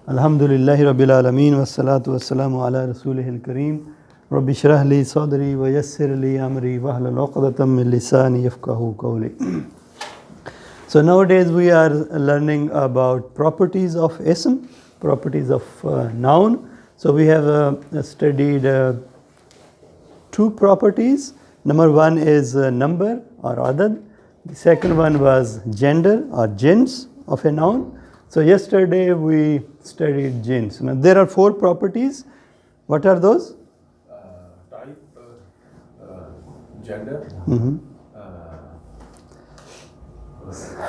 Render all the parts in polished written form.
Alhamdulillahi Rabbil Alameen wassalatu wassalamu ala rasulihil kareem. Rabbi shrah li sadri wa yassir li amri wahlul 'uqdatam min lisani yafqahu qawli. So nowadays we are learning about properties of ism, properties of noun. So we have studied two properties. Number one is number or adad. The second one was gender or jins of a noun. So yesterday we studied jins. Now there are four properties. What are those? Type, gender,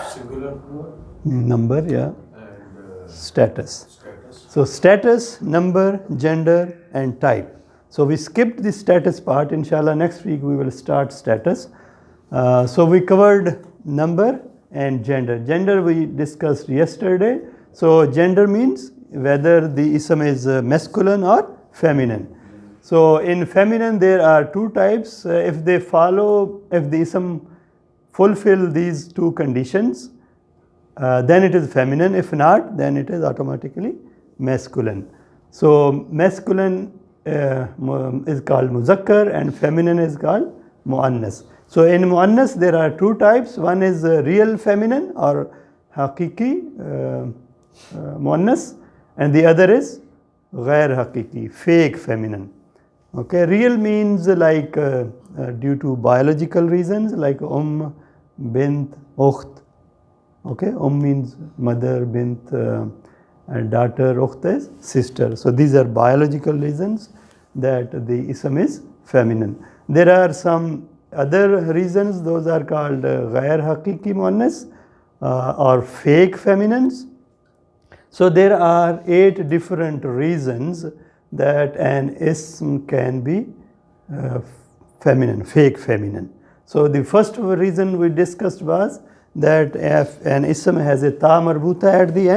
singular plural, Number, yeah. and Status. status. So status, number, gender and type. So we skipped the status part. Inshallah next week we will start status. So we covered number and gender. Gender we discussed yesterday. So gender means whether the ism is masculine or feminine. So in feminine there are two types. If the ism fulfill these two conditions, then it is feminine. If not, then it is automatically masculine. So masculine is called muzakkar and feminine is called muannas. So in muannas there are two types. One is real feminine or hakiki muannas, and the other is ghair hakiki, fake feminine. Okay, real means like due to biological reasons like bint, ukht. Okay, means mother, bint, and daughter, ukht is sister. So these are biological reasons that the ism is feminine. There are some other reasons, those are called ghair hakiki muannas or fake feminines. So there are 8 different reasons that an ism can be feminine, fake feminine. So the first reason we discussed was that if an ism has a ta marbuta at the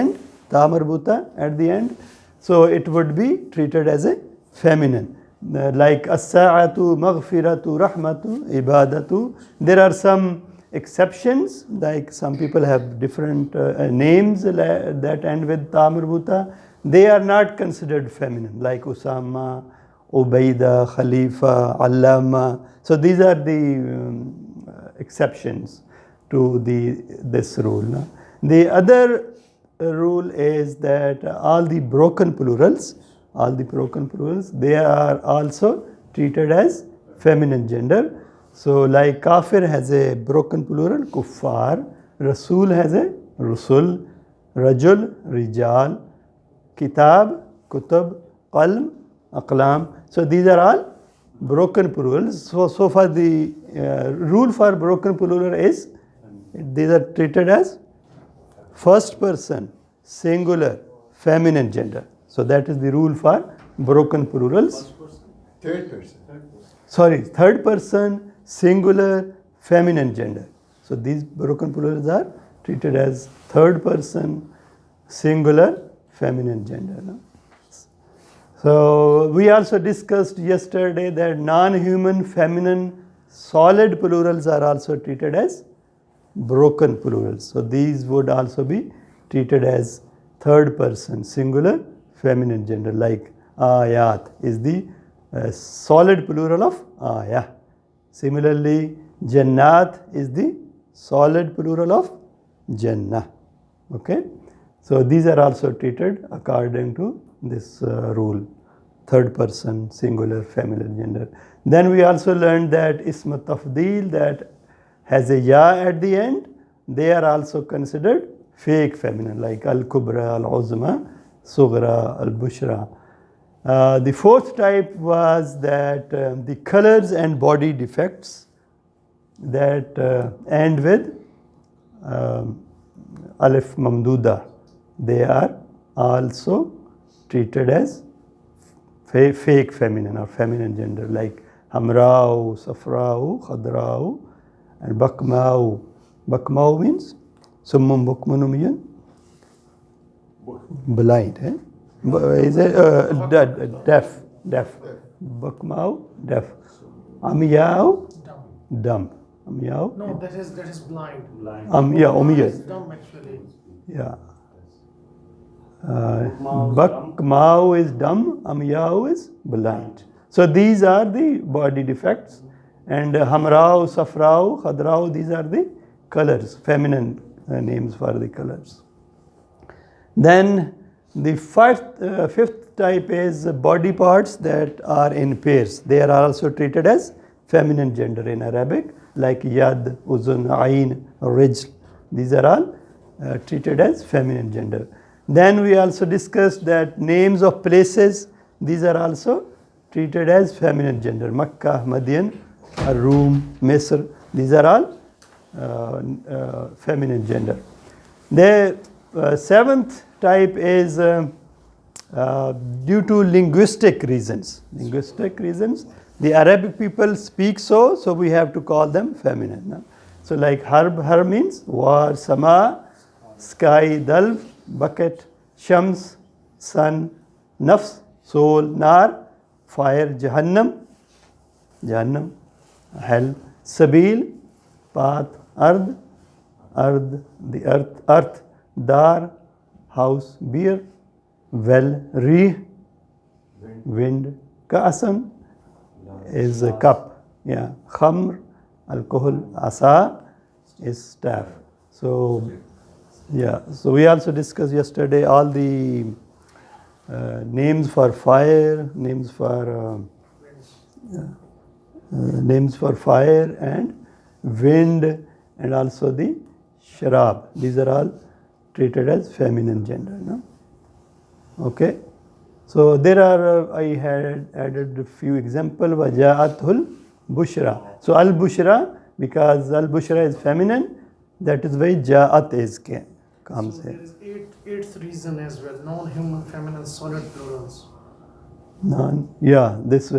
end, so it would be treated as a feminine. Like as-sa'atu, maghfiratu, rahmatu, ibadatu. There are some exceptions, like some people have different names that end with ta marbuta. They are not considered feminine, like Usama, Ubaida, Khalifa, Allama. So these are the exceptions to this rule. No? The other rule is that all the broken plurals, they are also treated as feminine gender. So like kafir has a broken plural, kuffar, rasul has a rusul, rajul, rijal, kitab, kutub, qalm, aqlam. So these are all broken plurals. So far the rule for broken plural is these are treated as first person, singular, feminine gender. So that is the rule for broken plurals. Third person. Sorry, third person, singular, feminine gender. So these broken plurals are treated as third person, singular, feminine gender. No? So we also discussed yesterday that non-human feminine solid plurals are also treated as broken plurals. So these would also be treated as third person, singular, feminine gender, like ayat is the solid plural of ayah. Similarly, jannat is the solid plural of jannah. Okay, so these are also treated according to this rule, third person, singular, feminine gender. Then we also learned that ism tafdeel that has a ya at the end, they are also considered fake feminine, like al-kubra, al-uzma, sughra, al-bushra. The fourth type was that the colors and body defects that end with alif mamduda, they are also treated as fake feminine or feminine gender, like hamrao, safrao, khadrao, and bakmao. Bakmao means summum bukmun umyun, blind. Is it deaf? Bakmao, deaf. Amyao, dumb. Amyao. No, that is blind. Yeah, umyun. Dumb actually. Yeah. Bakmao is dumb, Amyao is blind. So these are the body defects. And Hamrao, Safrao, Khadrao, these are the colors, feminine names for the colors. Then the fifth type is body parts that are in pairs. They are also treated as feminine gender in Arabic, like Yad, Uzun, Ain, Rijl. These are all treated as feminine gender. Then we also discussed that names of places, these are also treated as feminine gender. Makkah, Madian, Rum, Misr, these are all feminine gender. The seventh type is due to linguistic reasons. Linguistic reasons. The Arabic people speak so we have to call them feminine. No? So like har means war, sama, sky, dalv, bucket, shams, sun, nafs, soul, nar, fire, jahannam, hell, sabil, path, ard, the earth, dar, house, beer, well, rih, wind, ka'asan is a cup, yeah, khamr, alcohol, asa is staff. So yeah, so we also discussed yesterday all the names for fire, names for fire and wind, and also the sharab. These are all treated as feminine gender. No? Okay. So there are, I had added a few examples. Waja'athul bushra. So al-bushra, because al-bushra is feminine, that is why ja'at is comes So here. there is eighth reason as well, non-human, feminine, solid plurals. Yeah, this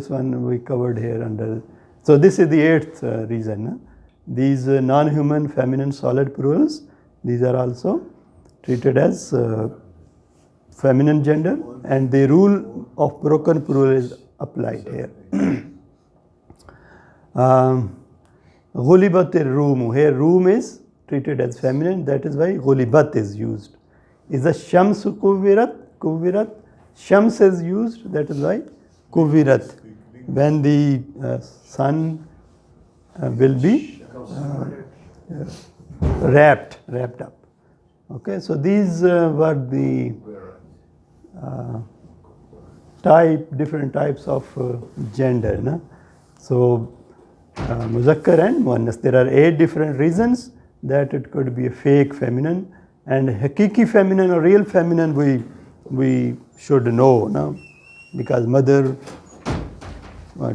one we covered here under. So this is the eighth reason. No? These non-human, feminine, solid plurals, these are also treated as feminine gender, and the rule of broken plural is applied here. Ghulibat al-Rum. Here Rum is treated as feminine, that is why Ghulibat is used. Is the Shamsu Kuvirat? Shams is used, that is why Kuvirat. When the sun will be wrapped up. Okay, so these were the different types of gender. No? So Muzakkar and Muannas. There are 8 different reasons that it could be a fake feminine, and Hakiki feminine or real feminine we should know, no? Because mother,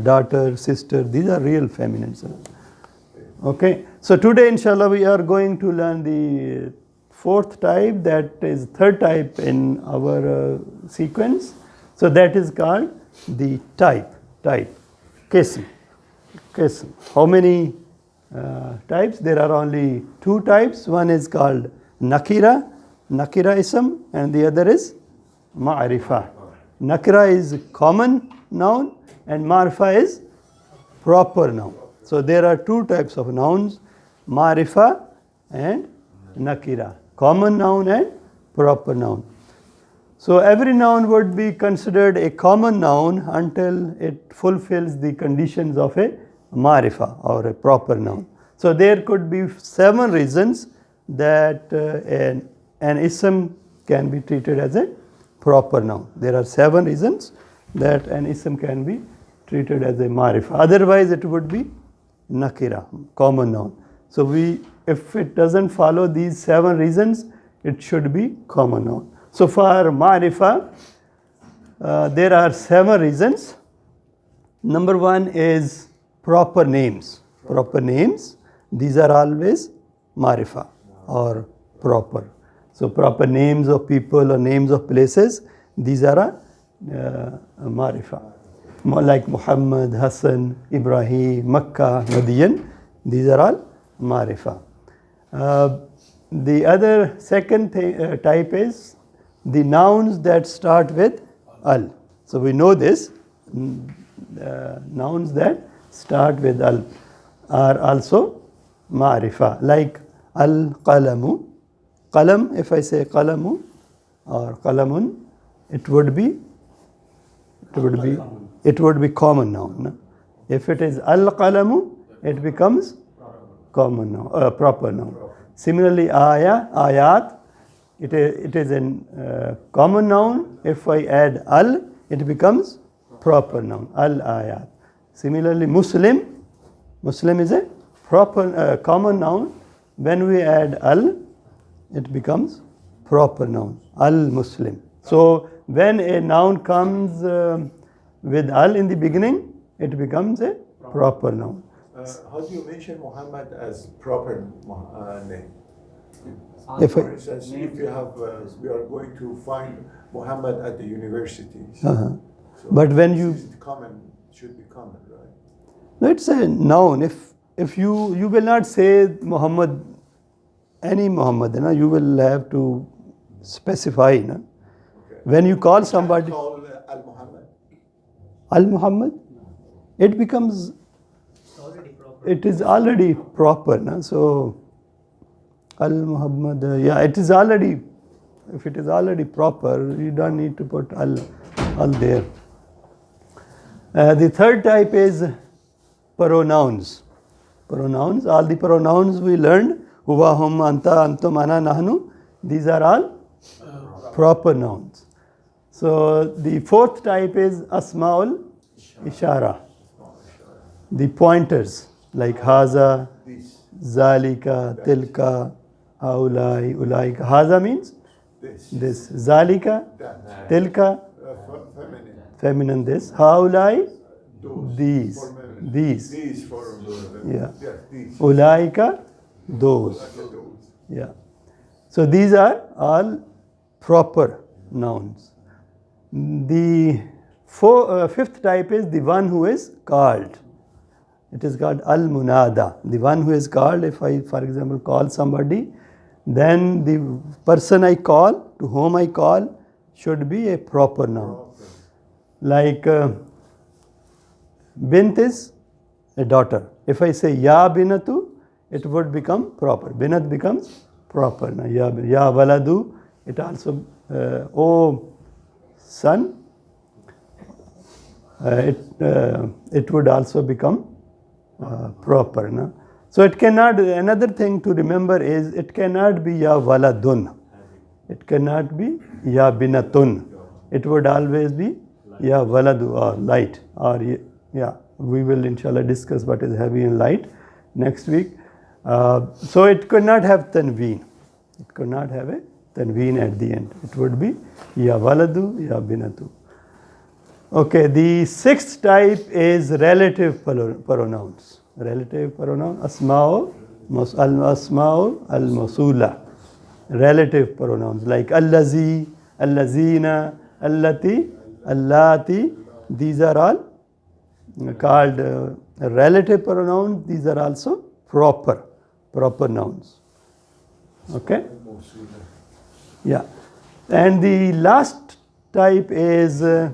daughter, sister, these are real feminines. Okay, so today inshallah we are going to learn the 4th type, that is 3rd type in our sequence. So that is called the type, Qism. How many types? There are only 2 types. One is called Nakira ism, and the other is Ma'rifa. Nakira is common noun and Ma'rifa is proper noun. So there are 2 types of nouns, Ma'rifa and Nakira, common noun and proper noun. So every noun would be considered a common noun until it fulfills the conditions of a Ma'rifa or a proper noun. So there could be 7 reasons that an ism can be treated as a proper noun. There are 7 reasons that an ism can be treated as a Ma'rifa. Otherwise it would be Nakira, common noun. So if it doesn't follow these 7 reasons, it should be common noun. So for Ma'rifa, there are 7 reasons. Number 1 is proper names. Proper names, these are always Ma'rifa or proper. So proper names of people or names of places, these are Ma'rifa. Like Muhammad, Hassan, Ibrahim, Makkah, Madian, these are all Ma'rifa. The other second type is the nouns that start with al. So we know this, nouns that start with al are also Ma'rifa, like al-qalamu. Qalam, if I say qalamu, or qalamun, it would be common noun. No? If it is al-qalamu, it becomes common noun, proper noun. Similarly, ayat, it is a common noun. If I add al, it becomes proper noun, al-ayat. Similarly, Muslim is a proper common noun. When we add al, it becomes proper noun, al-Muslim. So when a noun comes with al in the beginning, it becomes a proper noun. How do you mention Muhammad as proper name? If For instance, if you have, we are going to find Muhammad at the universities. So But when you, this is common, should be common, right? no, it's a noun. If you will not say Muhammad, any Muhammad, you will have to specify. Okay. When you call somebody Call Al-Muhammad. Al-Muhammad, it becomes, it is already proper. So Al-Muhammad, it is already, if it is already proper, you don't need to put al there. The third type is pronouns. Pronouns, all the pronouns we learned, huwa, hum, anta, antum, ana, nahnu, these are all proper nouns. So the fourth type is asma'ul ishara, the pointers like haza, zalika, tilka, haulai, ulaika. Haza means this, zalika, tilka, feminine this, haulai, these, These for yeah, these. ulaika, those. Yeah. So these are all proper nouns. The fifth type is the one who is called. It is called al-munada. The one who is called, if I, for example, call somebody, then the person I call, to whom I call, should be a proper noun. Like bint is a daughter. If I say ya binatu, it would become proper. Binat becomes proper. Now, ya waladu, it also, oh son, it would also become proper. No? So it cannot, another thing to remember is, it cannot be ya waladun. It cannot be ya binatun. It would always be ya waladu or light. Or yeah, we will inshallah discuss what is heavy and light next week. So it could not have tanween. It could not have a tanween at the end. It would be ya waladu, ya binatu. Okay, the sixth type is relative pronouns. Relative pronoun, asma'u al-masula. Relative pronouns like allazi, allazina, allati, allati. These are all called relative pronouns. These are also proper nouns. Okay? Yeah. And the last type is, the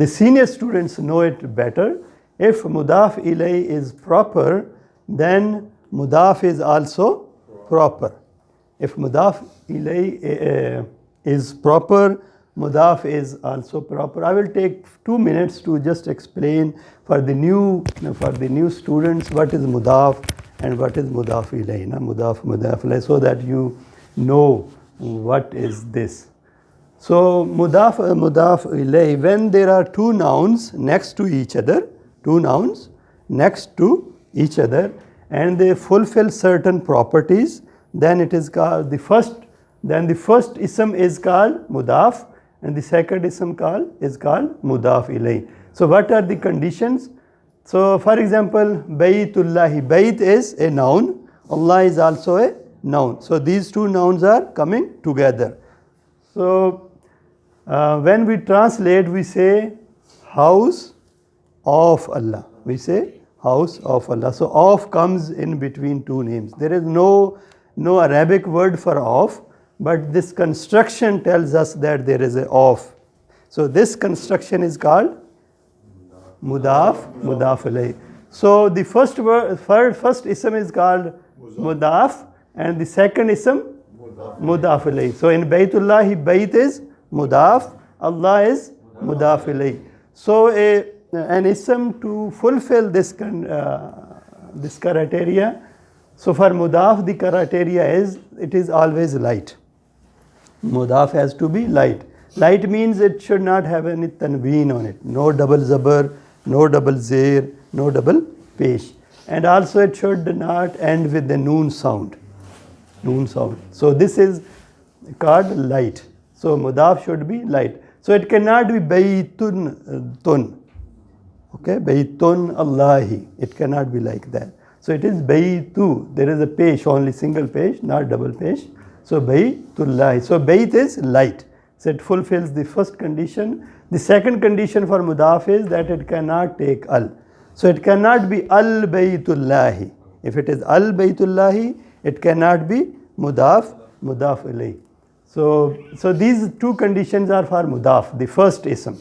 senior students know it better. If mudaf ilay is proper, then mudaf is also proper. If mudaf ilay is proper, mudaf is also proper. I will take 2 minutes to just explain for the new students what is mudaf and what is mudaf ilay. Mudaf ilay, so that you know what is this. So mudaf ilay, when there are two nouns next to each other, and they fulfill certain properties, then it is called the first ism is called mudaf, and the second ism is called mudaf ilay. So what are the conditions? So for example, baytullahi, bayt is a noun, Allah is also a noun. So these two nouns are coming together. So when we translate, we say house of Allah. We say house of Allah. So of comes in between two names. There is no Arabic word for of, but this construction tells us that there is a of. So this construction is called mudaf ilay. So the first ism is called mudaf, and the second ism Mudaf ilayh. So in Baytullahi, Bayt is mudaf, Allah is mudaf ilayh. So an ism to fulfill this criteria, so for mudaf the criteria is it is always light. Mudaf has to be light. Light means it should not have any tanween on it. No double zabar, no double zair, no double pesh. And also it should not end with the noon sound. Noon sound. So this is called light. So mudaf should be light. So it cannot be baytun tun. Okay, baytun Allahi. It cannot be like that. So it is baytu. There is a pesh, only single pesh, not double pesh. So baytullahi. So bayt is light. So it fulfills the first condition. The second condition for mudaf is that it cannot take al. So it cannot be al baytullahi. If it is al baytullahi, it cannot be mudaf ilayh. So these two conditions are for mudaf, the first ism.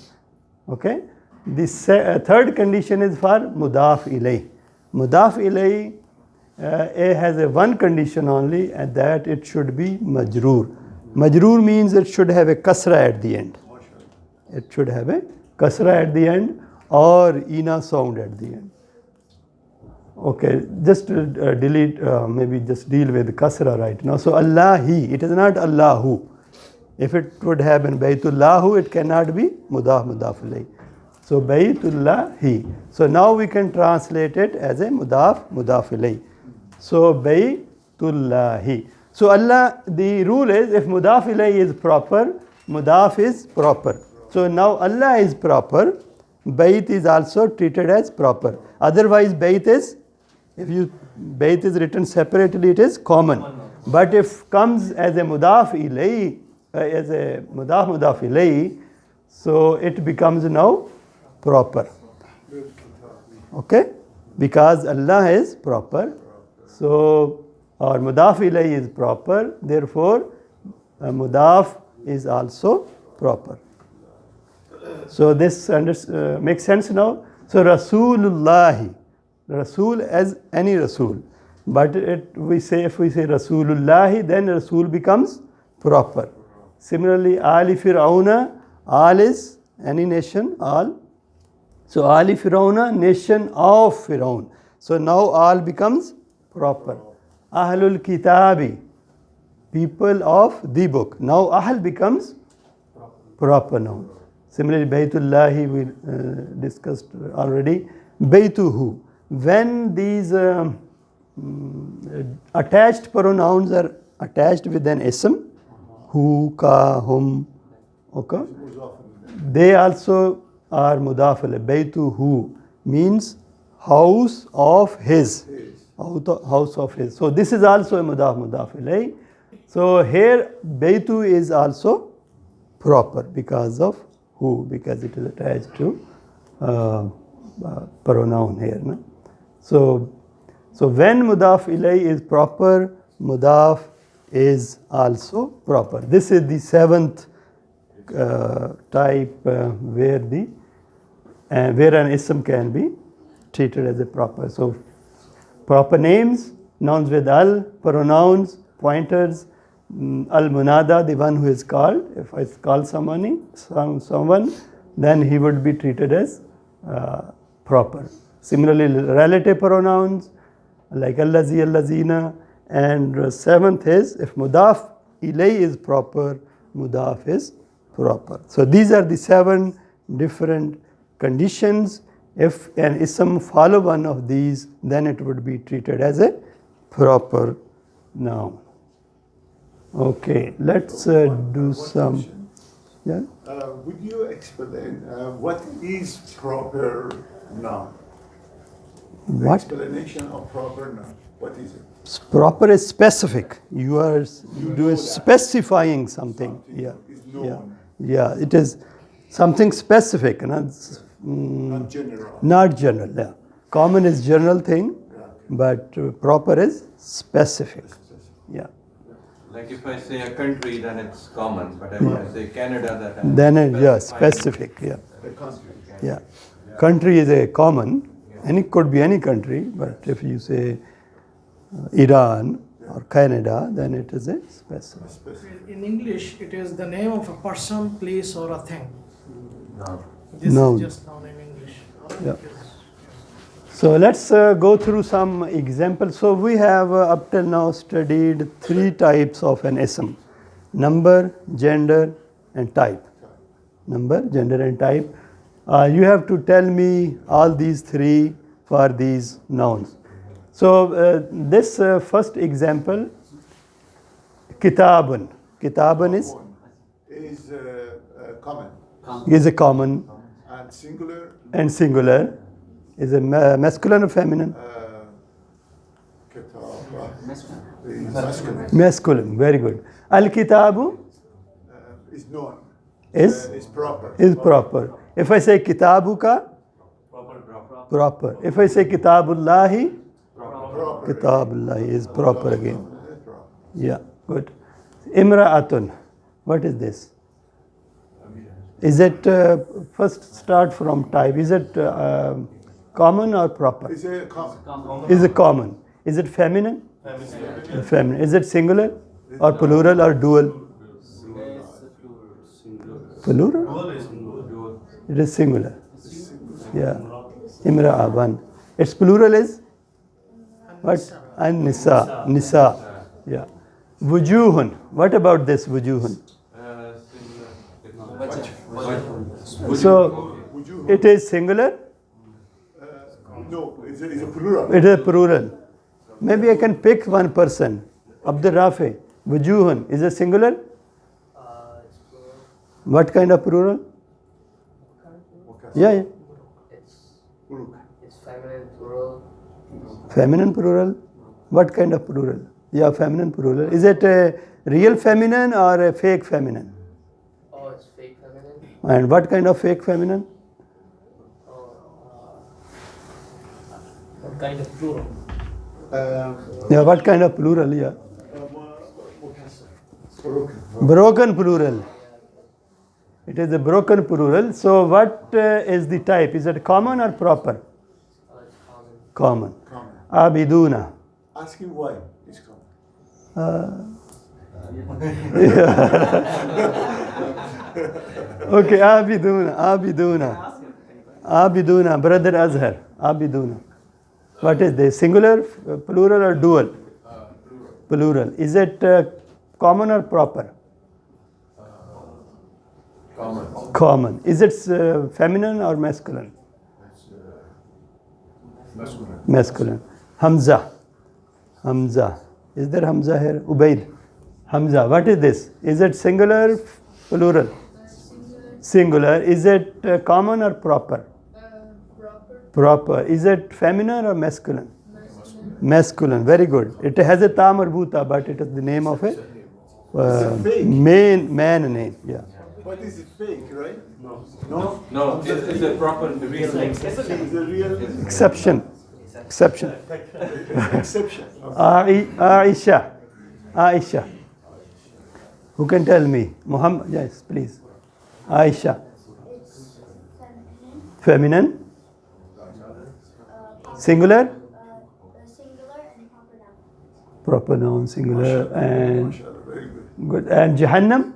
Okay. The third condition is for mudaf ilayh. Mudaf ilayh has a one condition only, and that it should be majroor. Majroor means it should have a kasra at the end. It should have a kasra at the end or ina sound at the end. Okay, just delete, maybe just deal with kasra right now. So Allahi, it is not Allahu. If it would have been Baytullahu, it cannot be mudaf ilayh. So Baytullahi. So now we can translate it as a mudaf ilayh. So Baytullahi. So Allah, the rule is if mudaf ilayh is proper, mudaf is proper. So now Allah is proper, Bayt is also treated as proper. Otherwise Bayt is, if you Bayt is written separately, it is common. But if comes as a mudaf ilayh, mudaf ilayh, so it becomes now proper. Okay? Because Allah is proper. So our mudaf ilayh is proper, therefore mudaf is also proper. So this makes sense now. So Rasulullahi, Rasul as any Rasul, but if we say Rasulullahi, then Rasul becomes proper. Similarly, Ali Fir'auna, Al is any nation, Al. So Ali Fir'auna, nation of Fir'aun. So now Al becomes proper. Ahlul Kitabi, people of the book. Now Ahl becomes proper noun. Similarly, Baytullahi we discussed already. Baytuhu. When these attached pronouns are attached with an ism, hu, ka, hum, okay, they also are mudaf ilayh. Baytuhu means house of his. House of his. So this is also a mudaf ilayh. So here Baytu is also proper because of who, because it is attached to pronoun here. No? So when mudaf ilayh is proper, mudaf is also proper. This is the seventh type where an ism can be treated as a proper. So proper names, nouns with al, pronouns, pointers, al-munada, the one who is called. If I call someone, then he would be treated as proper. Similarly, relative pronouns like allazi, allazina. And seventh is if mudaf ilayh is proper, mudaf is proper. So these are the 7 different conditions. If an ism follow one of these, then it would be treated as a proper noun. Okay, let's do some. Yeah. Would you explain what is proper noun? What? Explanation of proper noun. What is it? Proper is specific. You are specifying something. Yeah. It's known. Yeah. It is something specific. Not general. Not general. Yeah. Common is general thing, but proper is specific. Yeah. Like if I say a country, then it's common, but if I say Canada, Then specific. Yeah. The country. Yeah. Country is a common, and it could be any country, but if you say Iran, or Canada, then it is a specific. In English, it is the name of a person, place, or a thing. This Noun. is just noun in English. Yeah. So let's go through some examples. So we have up till now studied 3 types of an ism: number, gender, and type. Number, gender, and type. You have to tell me all these 3 for these nouns. So this first example, kitabun. Kitabun is Common a common, and singular. and singular is a masculine or feminine? Kitab is masculine. Masculine, very good. Al-kitabu Is known. is Is proper. proper. If I say kitabuka, proper. If I say kitabullahi, Proper. kitabullahi is proper again. Proper. Yeah, good. Imra'atun, what is this? Is it, first start from type, is it common or proper? Is a common. Is it common? Is it feminine? Feminine. Is it singular or plural or dual? Plural? It is singular. Yeah. Imra'a, one. Its plural is what? An-nisa. Nisa. Yeah. Wujuhun. What about this wujuhun? So it is singular. No, it's a plural. It is plural. Maybe I can pick one person. Abdul Rafi. Wujuhun. Is it singular? What kind of plural? Yeah, yeah. It's feminine plural. Feminine plural. What kind of plural? Yeah, feminine plural. Is it a real feminine or a fake feminine? Oh, it's fake feminine. And what kind of fake feminine? What kind of plural? Yeah, what kind of plural? Yeah. Broken. Broken plural. It is a broken plural. So what is the type? Is it common or proper? It's common. Common. Common. Abiduna. Ask him why it's common. Okay, Abiduna. Abiduna. Abiduna. Brother Azhar. Abiduna. What is this? Singular, plural, or dual? Plural. Is it common or proper? Common. Common. Is it feminine or masculine? Masculine. Masculine. Hamza. Hamza. Is there Hamza here? Ubaid. Hamza. What is this? Is it singular, plural? Singular. Is it common or proper? Proper. Is it feminine or masculine? Masculine. Very good. It has a ta marbuta, but it is the name of a fake. man name. Yeah. But is it fake, right? No. No, it's a proper real name. It's a real Exception. Exception. exception. Aisha. Aisha. Who can tell me? Muhammad. Yes, please. Aisha. It's Feminine. Singular. singular and proper Proper noun. noun. Singular and Very good. good. And Jahannam.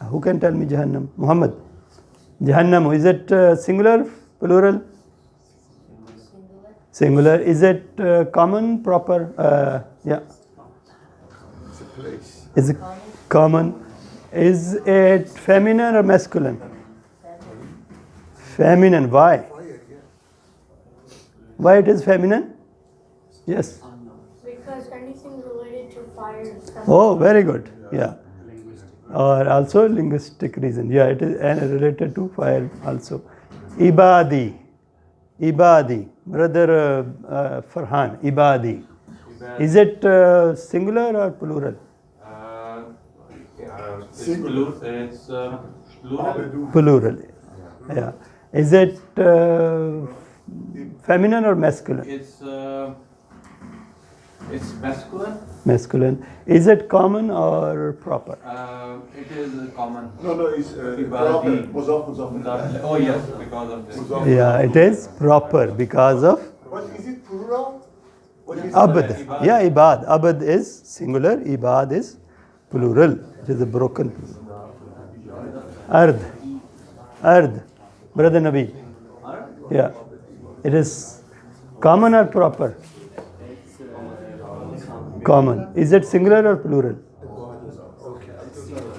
Who can tell me Jahannam? Muhammad. Jahannam. Is it singular, plural? Singular. Is it common, proper? Yeah. It's a place. Is it common? Is it feminine or masculine? Feminine. Why? Fire, yeah. Why it is feminine? Yes. Because anything related to fire is feminine. Oh, very good. Yeah. Or also linguistic reason. Yeah, it is related to fire also. Ibadi. Ibadi. Brother Farhan. Ibadi. Is it singular or plural? It's plural. Plural. Yeah. Is it feminine or masculine? It's masculine. Masculine. Is it common or proper? It is common. No, it's Ibadi. proper. Muzaf. Oh yes, because of this. Muzaf. Yeah, it is proper because of But is it plural? What is Abd. Yeah, ibad. Abd is singular, ibad is plural. It is a broken plural. Ard. Ard. Brother Nabi. Yeah. It is common or proper? Common. Is it singular or plural?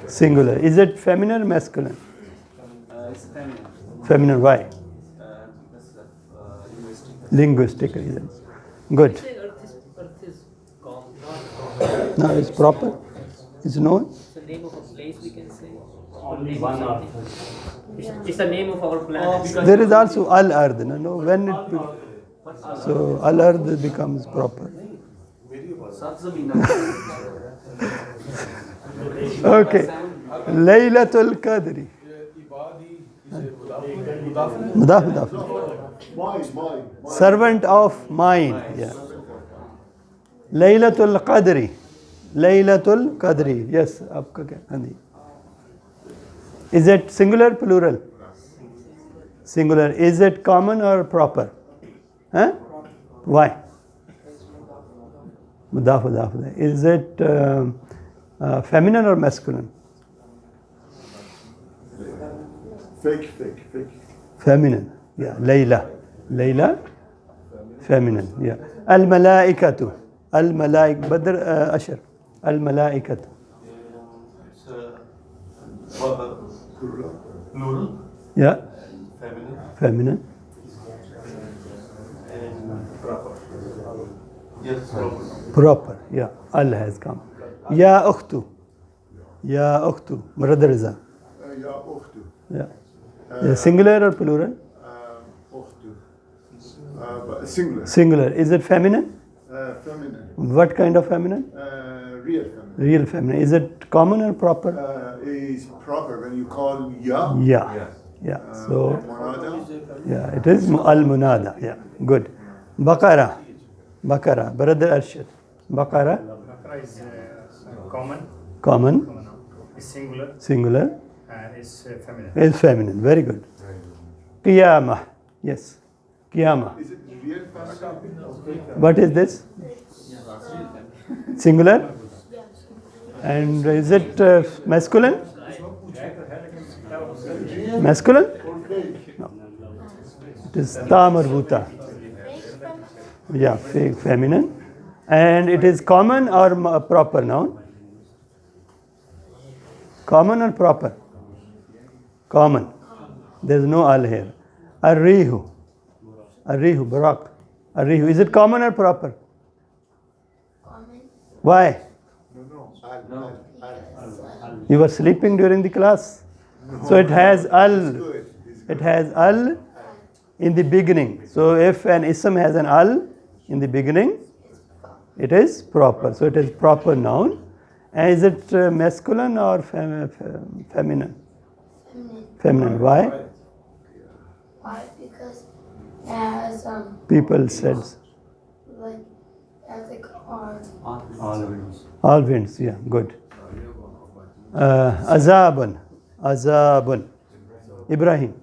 Singular. Is it feminine or masculine? It's feminine. Feminine. Why? Because of Linguistic reasons. Good. Earth is common. No, it's proper. It's known. It's the name of a place, we can say. Only one Earth. It's the name of our planet. There is also al ard. No, when it so al ard becomes proper. Okay. Laylatul Qadri. Mudaf. My. Servant of mine. Yeah. Laylatul Qadri. Laylatul Qadri. Yes. आपका क्या? हाँ जी. Is it singular, plural? Singular. Is it common or proper? Huh? Why? Mudaf. Is it feminine or masculine? Fake. Feminine. Yeah. Layla. Feminine. Yeah. Al-malaikatu. Badr Ashar. Al-malaikatu. It's plural. Yeah. Feminine. Feminine. And proper. Yes, proper. Proper. Yeah. Al has come. Ya ukhtu. Brother Riza. Ya ukhtu. Yeah. Yeah. Singular or plural? Ukhtu. Singular. Singular. Is it feminine? Feminine. What kind of feminine? Real feminine. Real feminine. Is it common or proper? Is proper when you call ya. Yeah. Yeah. So, Munada. yeah, it is al-munada. Yeah. Good. Baqara. Brother Arshad. Baqara. Baqara is common. Common. Is singular Singular. and is feminine. Is feminine. Very good. Qiyamah. Yes. Qiyamah. Is it real feminine? What is this? Singular. And is it masculine? Masculine? No. It is ta marbuta. Yeah, feminine. And it is common or proper noun? Common or proper? Common. There is no al here. Arrihu. Barak. Arrihu. Is it common or proper? Common. Why? No. You were sleeping during the class. So it has al. Good. It has al in the beginning. So if an ism has an al in the beginning, it is proper. So it is proper noun. And is it masculine or feminine? Feminine. Why? Why? Because it has People said like ethnic art. all winds. Yeah, good. Azabun. Ibrahim.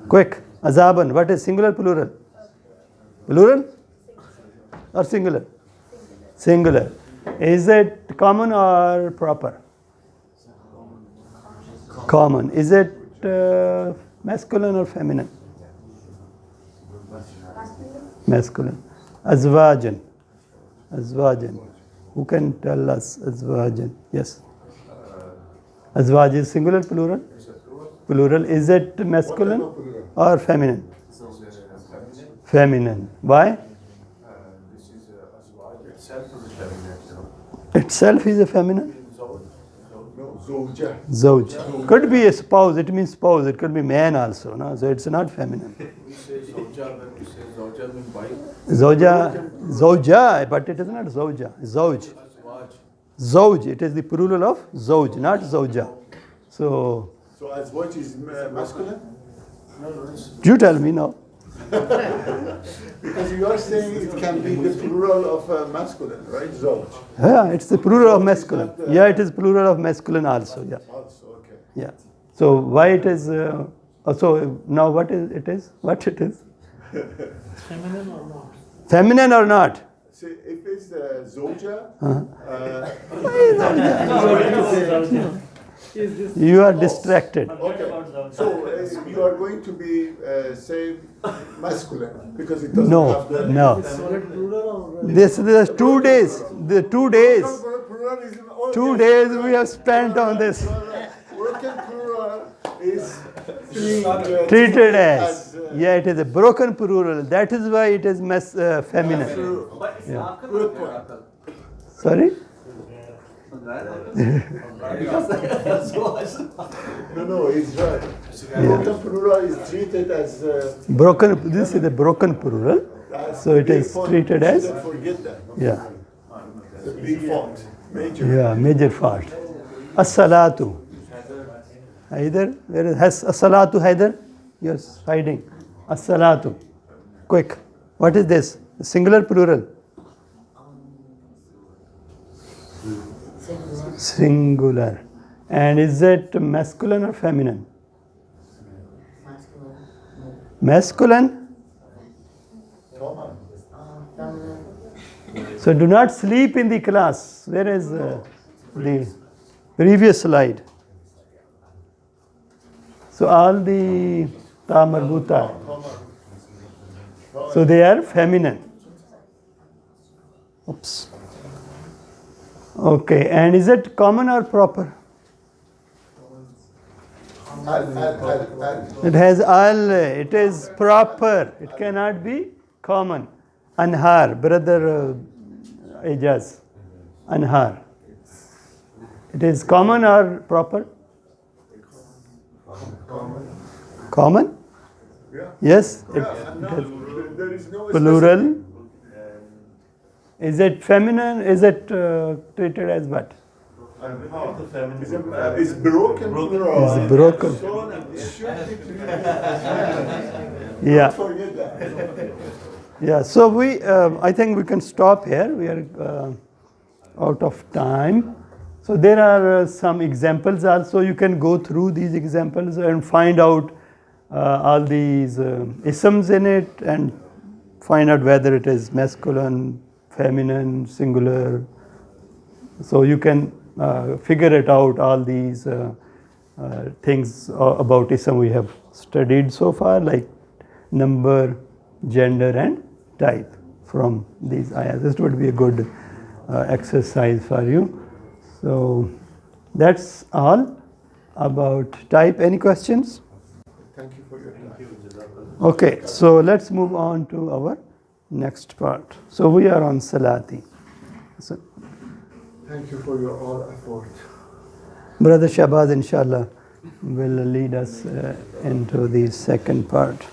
Quick. Azabun. What is singular, plural? Plural or singular? Singular. Is it common or proper? Common. Is it masculine or feminine? Masculine. Azwajan. Who can tell us azwajan? Yes. Azwaj is singular, plural? Plural. Is it masculine or feminine? Feminine. Why? This is azwaj itself is feminine. Itself is a feminine? No, zawja. Zawj. Could be a spouse. It means spouse. It could be man also. No? So it's not feminine. We say zawja when we say zawja means wife. Zawja, but it is not zawja. Zawj. Zawj. It is the plural of zawj, not zawja. So, azwaj is masculine? you tell me now. Because you are saying it can be the plural of masculine, right? Zawj. Yeah, it's the plural of masculine. Yeah, it is plural of masculine also. Yeah. Also, okay. Yeah. So why it is? So now what is it is? What it is? Feminine or not? Feminine or not? See, if it's Zoja, You are distracted. okay. So you are going to be say masculine because it doesn't No, have the no. Solid plural or This is 2 days. The 2 days. Plural is okay. 2 days we have spent on this. Broken plural is Treated as. Yeah, it is a broken plural. That is why it is feminine. But it's Yeah. Akal Good or point. Akal? Sorry? No, it's right. Broken plural is treated as. Broken. This is a broken plural. So it is treated as. Don't forget that. Yeah. The big font, major. Yeah, major fault. As-salatu. Haider, where is as-salatu, Haider? You're hiding. As-salatu. Quick. What is this? Singular, plural? Singular. And is it masculine or feminine? Masculine? So do not sleep in the class. Where is the previous slide? So all the ta marbuta. So they are feminine. Oops. Okay, and is it common or proper? It has al. It is proper. It cannot be common. Anhar, brother Ijaz. Anhar. It is common or proper? Common? Yeah. Yes. It There is no plural. Is it feminine? Is it treated as what? It's broken plural. It's broken. So it should be treated. Yeah. Forget that. Yeah. So I think we can stop here. We are out of time. So there are some examples also. You can go through these examples and find out all these isms in it and find out whether it is masculine, feminine, singular. So you can figure it out, all these things about ism we have studied so far, like number, gender and type from these ayahs. This would be a good exercise for you. So that's all about type. Any questions? Thank you for your time. Okay, so let's move on to our next part. So we are on Salati. So Thank you for your all effort. Brother Shabazz, inshallah, will lead us into the second part.